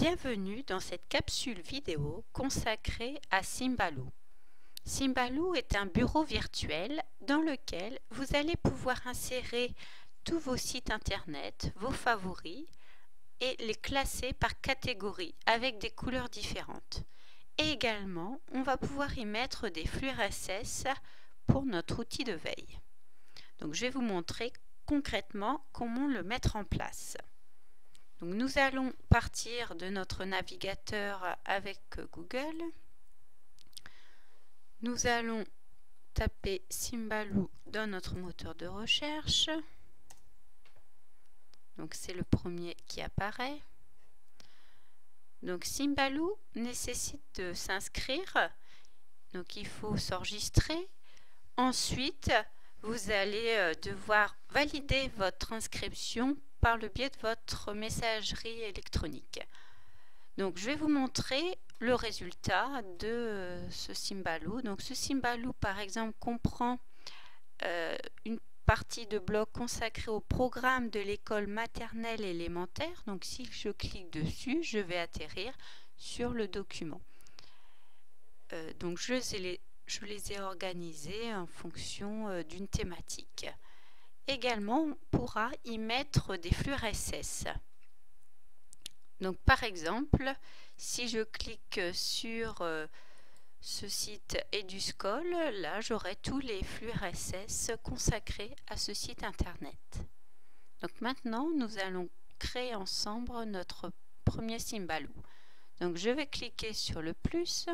Bienvenue dans cette capsule vidéo consacrée à Symbaloo. Symbaloo est un bureau virtuel dans lequel vous allez pouvoir insérer tous vos sites internet, vos favoris et les classer par catégorie avec des couleurs différentes. Et également, on va pouvoir y mettre des flux RSS pour notre outil de veille. Donc, je vais vous montrer concrètement comment le mettre en place. Donc, nous allons partir de notre navigateur avec Google. Nous allons taper Symbaloo dans notre moteur de recherche. Donc, c'est le premier qui apparaît. Donc, Symbaloo nécessite de s'inscrire. Donc, il faut s'enregistrer. Ensuite, vous allez devoir valider votre inscription par le biais de votre messagerie électronique. Donc, je vais vous montrer le résultat de ce Symbaloo. Donc, ce Symbaloo, par exemple, comprend une partie de bloc consacrée au programme de l'école maternelle élémentaire. Donc, si je clique dessus, je vais atterrir sur le document. Donc, je les ai organisés en fonction d'une thématique. Également, on pourra y mettre des flux RSS. Donc, par exemple, si je clique sur ce site EduSchool, là, j'aurai tous les flux RSS consacrés à ce site internet. Donc, maintenant, nous allons créer ensemble notre premier Symbaloo. Donc, je vais cliquer sur le plus.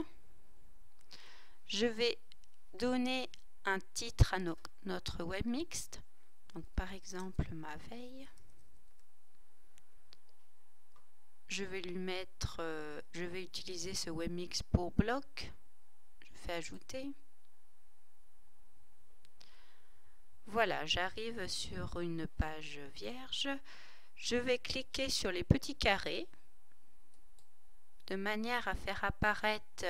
Je vais donner un titre à notre webmix. Donc, par exemple, ma veille. Je vais lui mettre, je vais utiliser ce webmix pour bloc. Je fais ajouter. Voilà, j'arrive sur une page vierge. Je vais cliquer sur les petits carrés de manière à faire apparaître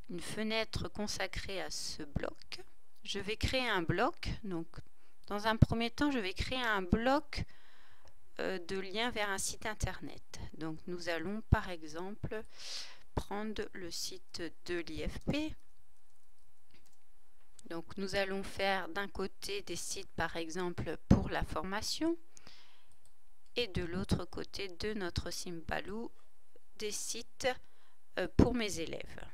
une fenêtre consacrée à ce bloc. Je vais créer un bloc. Donc, dans un premier temps, je vais créer un bloc de lien vers un site internet. Donc, nous allons par exemple prendre le site de l'IFP. Donc, nous allons faire d'un côté des sites par exemple pour la formation et de l'autre côté de notre Symbaloo des sites pour mes élèves.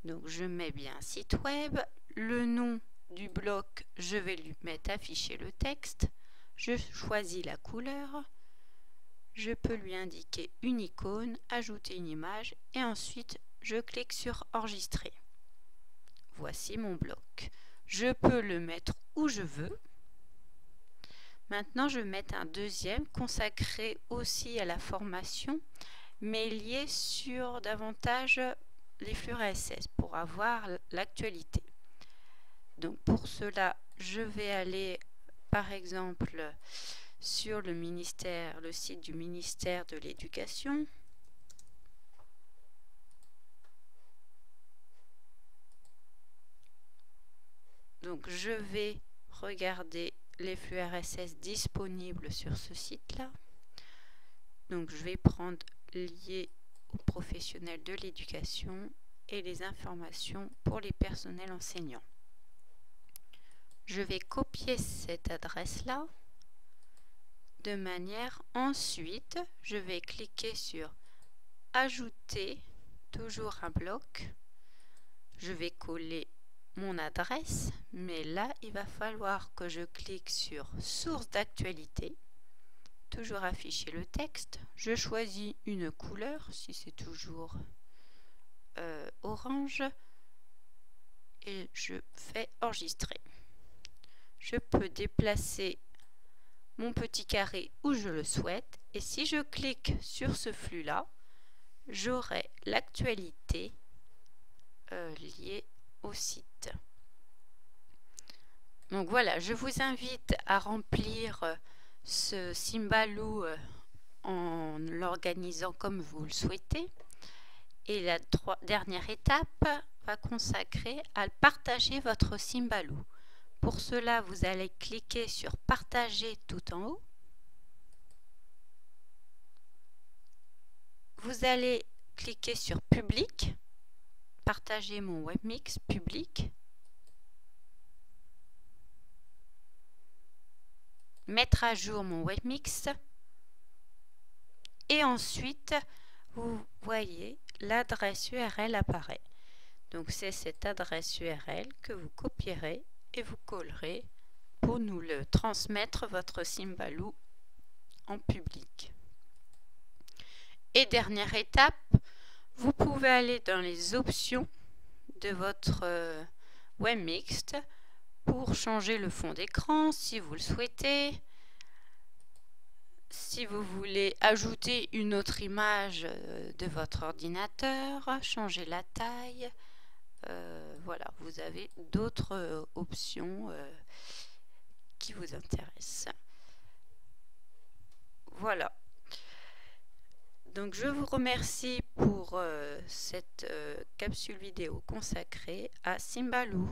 Donc, je mets bien site web. Le nom du bloc, je vais lui mettre afficher le texte. Je choisis la couleur. Je peux lui indiquer une icône, ajouter une image et ensuite je clique sur enregistrer. Voici mon bloc. Je peux le mettre où je veux. Maintenant, je vais mettre un deuxième consacré aussi à la formation, mais lié sur davantage les flux RSS pour avoir l'actualité. Donc pour cela, je vais aller par exemple sur le site du ministère de l'Éducation. Donc je vais regarder les flux RSS disponibles sur ce site-là. Donc je vais prendre lié aux professionnels de l'éducation et les informations pour les personnels enseignants. Je vais copier cette adresse-là de manière, ensuite, je vais cliquer sur ajouter, toujours un bloc. Je vais coller mon adresse, mais là, il va falloir que je clique sur source d'actualité, toujours afficher le texte. Je choisis une couleur, si c'est toujours orange, et je fais enregistrer. Je peux déplacer mon petit carré où je le souhaite et si je clique sur ce flux là, j'aurai l'actualité liée au site. Donc voilà, je vous invite à remplir ce Symbaloo en l'organisant comme vous le souhaitez. Et la dernière étape va consacrer à partager votre Symbaloo. Pour cela, vous allez cliquer sur partager tout en haut. vous allez cliquer sur Public, partager mon webmix public, mettre à jour mon webmix, et ensuite vous voyez l'adresse URL apparaît. Donc c'est cette adresse URL que vous copierez et vous collerez pour nous le transmettre votre Symbaloo en public. Et dernière étape, vous pouvez aller dans les options de votre webmix pour changer le fond d'écran si vous le souhaitez. Si vous voulez ajouter une autre image de votre ordinateur, changer la taille, voilà, vous avez d'autres options qui vous intéressent. Voilà. Donc je vous remercie pour cette capsule vidéo consacrée à Symbaloo.